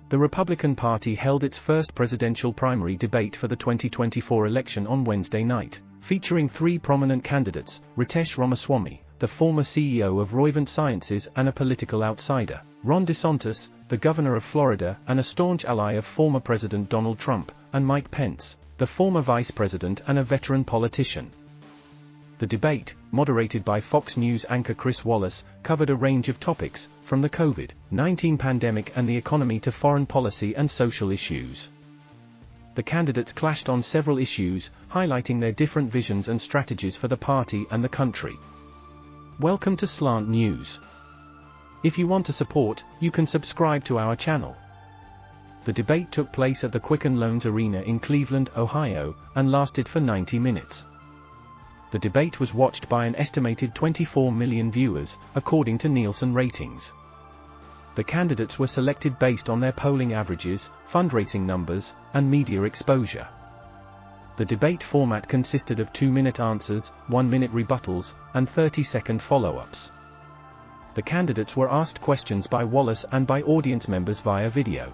The Republican Party held its first presidential primary debate for the 2024 election on Wednesday night, featuring three prominent candidates: Ritesh Ramaswamy, the former CEO of Roivant Sciences and a political outsider; Ron DeSantis, the governor of Florida and a staunch ally of former President Donald Trump; and Mike Pence, the former vice president and a veteran politician. The debate, moderated by Fox News anchor Chris Wallace, covered a range of topics, from the COVID-19 pandemic and the economy to foreign policy and social issues. The candidates clashed on several issues, highlighting their different visions and strategies for the party and the country. Welcome to Slant News. If you want to support, you can subscribe to our channel. The debate took place at the Quicken Loans Arena in Cleveland, Ohio, and lasted for 90 minutes. The debate was watched by an estimated 24 million viewers, according to Nielsen ratings. The candidates were selected based on their polling averages, fundraising numbers, and media exposure. The debate format consisted of 2-minute answers, 1-minute rebuttals, and 30-second follow-ups. The candidates were asked questions by Wallace and by audience members via video.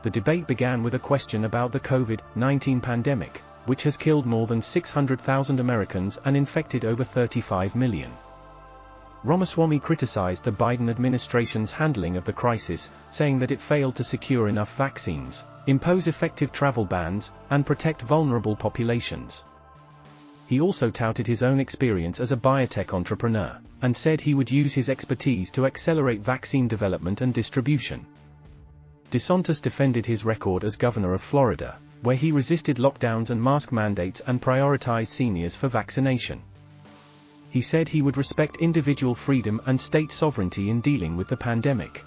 The debate began with a question about the COVID-19 pandemic, which has killed more than 600,000 Americans and infected over 35 million. Ramaswamy criticized the Biden administration's handling of the crisis, saying that it failed to secure enough vaccines, impose effective travel bans, and protect vulnerable populations. He also touted his own experience as a biotech entrepreneur, and said he would use his expertise to accelerate vaccine development and distribution. DeSantis defended his record as governor of Florida, where he resisted lockdowns and mask mandates and prioritized seniors for vaccination. He said he would respect individual freedom and state sovereignty in dealing with the pandemic.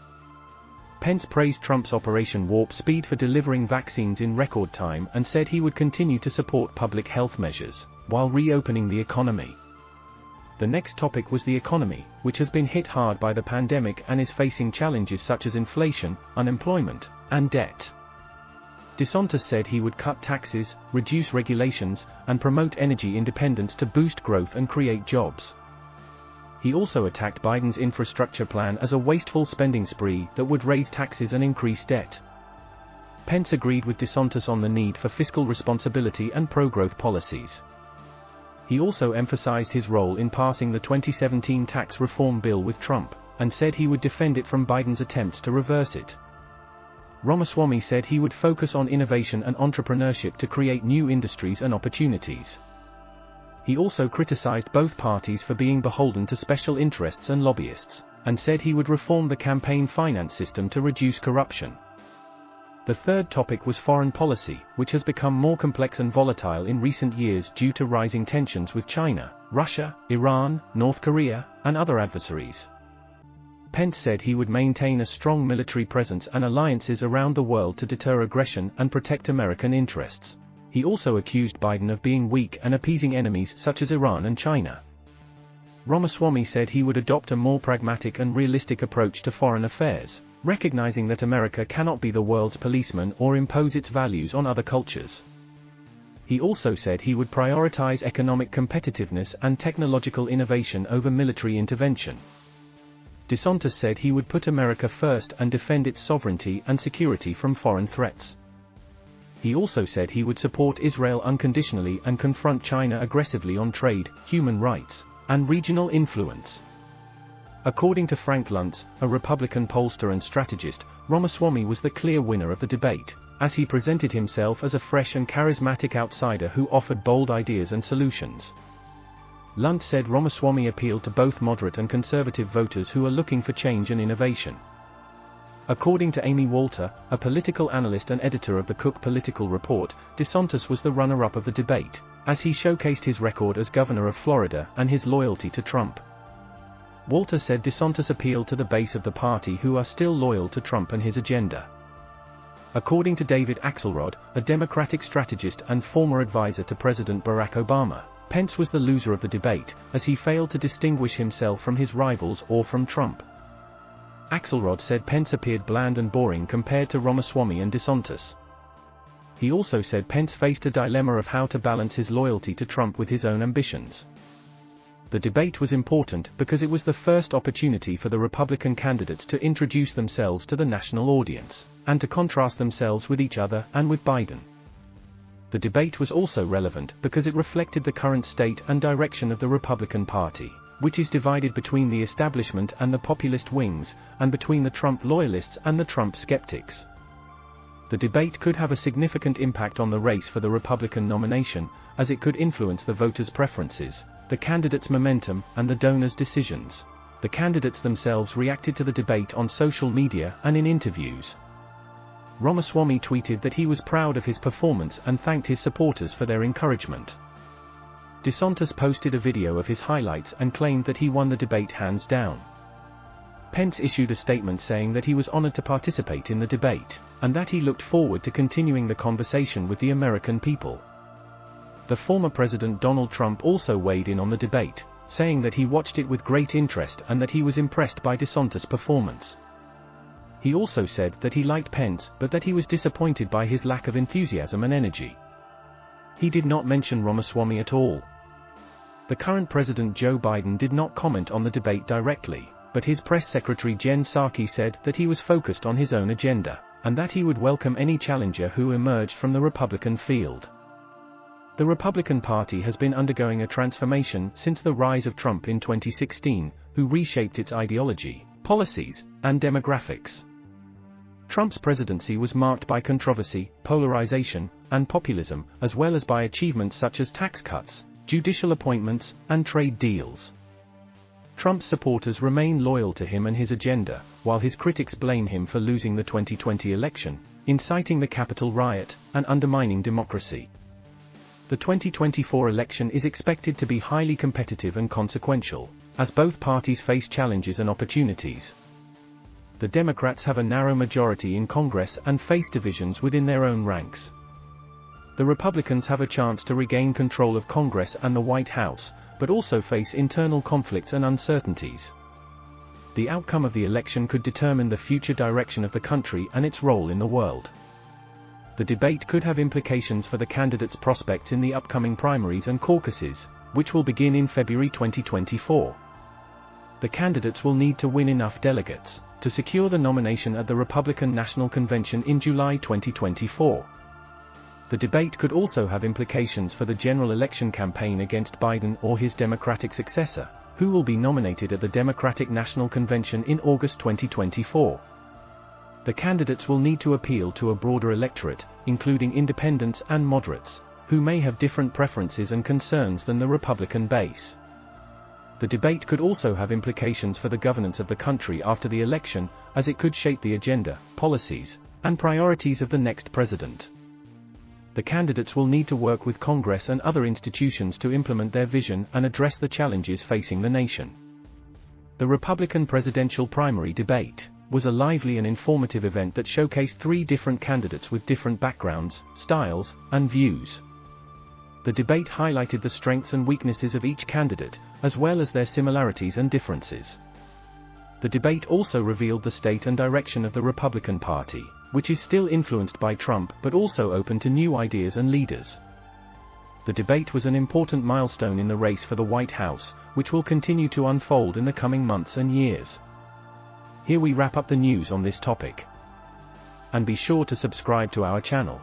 Pence praised Trump's Operation Warp Speed for delivering vaccines in record time and said he would continue to support public health measures, while reopening the economy. The next topic was the economy, which has been hit hard by the pandemic and is facing challenges such as inflation, unemployment, and debt. DeSantis said he would cut taxes, reduce regulations, and promote energy independence to boost growth and create jobs. He also attacked Biden's infrastructure plan as a wasteful spending spree that would raise taxes and increase debt. Pence agreed with DeSantis on the need for fiscal responsibility and pro-growth policies. He also emphasized his role in passing the 2017 tax reform bill with Trump, and said he would defend it from Biden's attempts to reverse it. Ramaswamy said he would focus on innovation and entrepreneurship to create new industries and opportunities. He also criticized both parties for being beholden to special interests and lobbyists, and said he would reform the campaign finance system to reduce corruption. The third topic was foreign policy, which has become more complex and volatile in recent years due to rising tensions with China, Russia, Iran, North Korea, and other adversaries. Pence said he would maintain a strong military presence and alliances around the world to deter aggression and protect American interests. He also accused Biden of being weak and appeasing enemies such as Iran and China. Ramaswamy said he would adopt a more pragmatic and realistic approach to foreign affairs, recognizing that America cannot be the world's policeman or impose its values on other cultures. He also said he would prioritize economic competitiveness and technological innovation over military intervention. DeSantis said he would put America first and defend its sovereignty and security from foreign threats. He also said he would support Israel unconditionally and confront China aggressively on trade, human rights, and regional influence. According to Frank Luntz, a Republican pollster and strategist, Ramaswamy was the clear winner of the debate, as he presented himself as a fresh and charismatic outsider who offered bold ideas and solutions. Luntz said Ramaswamy appealed to both moderate and conservative voters who are looking for change and innovation. According to Amy Walter, a political analyst and editor of the Cook Political Report, DeSantis was the runner-up of the debate, as he showcased his record as governor of Florida and his loyalty to Trump. Walter said DeSantis appealed to the base of the party who are still loyal to Trump and his agenda. According to David Axelrod, a Democratic strategist and former advisor to President Barack Obama, Pence was the loser of the debate, as he failed to distinguish himself from his rivals or from Trump. Axelrod said Pence appeared bland and boring compared to Ramaswamy and DeSantis. He also said Pence faced a dilemma of how to balance his loyalty to Trump with his own ambitions. The debate was important because it was the first opportunity for the Republican candidates to introduce themselves to the national audience, and to contrast themselves with each other and with Biden. The debate was also relevant because it reflected the current state and direction of the Republican Party, which is divided between the establishment and the populist wings, and between the Trump loyalists and the Trump skeptics. The debate could have a significant impact on the race for the Republican nomination, as it could influence the voters' preferences, the candidates' momentum, and the donors' decisions. The candidates themselves reacted to the debate on social media and in interviews. Ramaswamy tweeted that he was proud of his performance and thanked his supporters for their encouragement. DeSantis posted a video of his highlights and claimed that he won the debate hands down. Pence issued a statement saying that he was honored to participate in the debate, and that he looked forward to continuing the conversation with the American people. The former President Donald Trump also weighed in on the debate, saying that he watched it with great interest and that he was impressed by DeSantis' performance. He also said that he liked Pence, but that he was disappointed by his lack of enthusiasm and energy. He did not mention Ramaswamy at all. The current President Joe Biden did not comment on the debate directly, but his press secretary Jen Psaki said that he was focused on his own agenda, and that he would welcome any challenger who emerged from the Republican field. The Republican Party has been undergoing a transformation since the rise of Trump in 2016, who reshaped its ideology, policies, and demographics. Trump's presidency was marked by controversy, polarization, and populism, as well as by achievements such as tax cuts, judicial appointments, and trade deals. Trump's supporters remain loyal to him and his agenda, while his critics blame him for losing the 2020 election, inciting the Capitol riot, and undermining democracy. The 2024 election is expected to be highly competitive and consequential, as both parties face challenges and opportunities. The Democrats have a narrow majority in Congress and face divisions within their own ranks. The Republicans have a chance to regain control of Congress and the White House, but also face internal conflicts and uncertainties. The outcome of the election could determine the future direction of the country and its role in the world. The debate could have implications for the candidates' prospects in the upcoming primaries and caucuses, which will begin in February 2024. The candidates will need to win enough delegates to secure the nomination at the Republican National Convention in July 2024. The debate could also have implications for the general election campaign against Biden or his Democratic successor, who will be nominated at the Democratic National Convention in August 2024. The candidates will need to appeal to a broader electorate, including independents and moderates, who may have different preferences and concerns than the Republican base. The debate could also have implications for the governance of the country after the election, as it could shape the agenda, policies, and priorities of the next president. The candidates will need to work with Congress and other institutions to implement their vision and address the challenges facing the nation. The Republican presidential primary debate was a lively and informative event that showcased three different candidates with different backgrounds, styles, and views. The debate highlighted the strengths and weaknesses of each candidate, as well as their similarities and differences. The debate also revealed the state and direction of the Republican Party, which is still influenced by Trump but also open to new ideas and leaders. The debate was an important milestone in the race for the White House, which will continue to unfold in the coming months and years. Here we wrap up the news on this topic. And be sure to subscribe to our channel.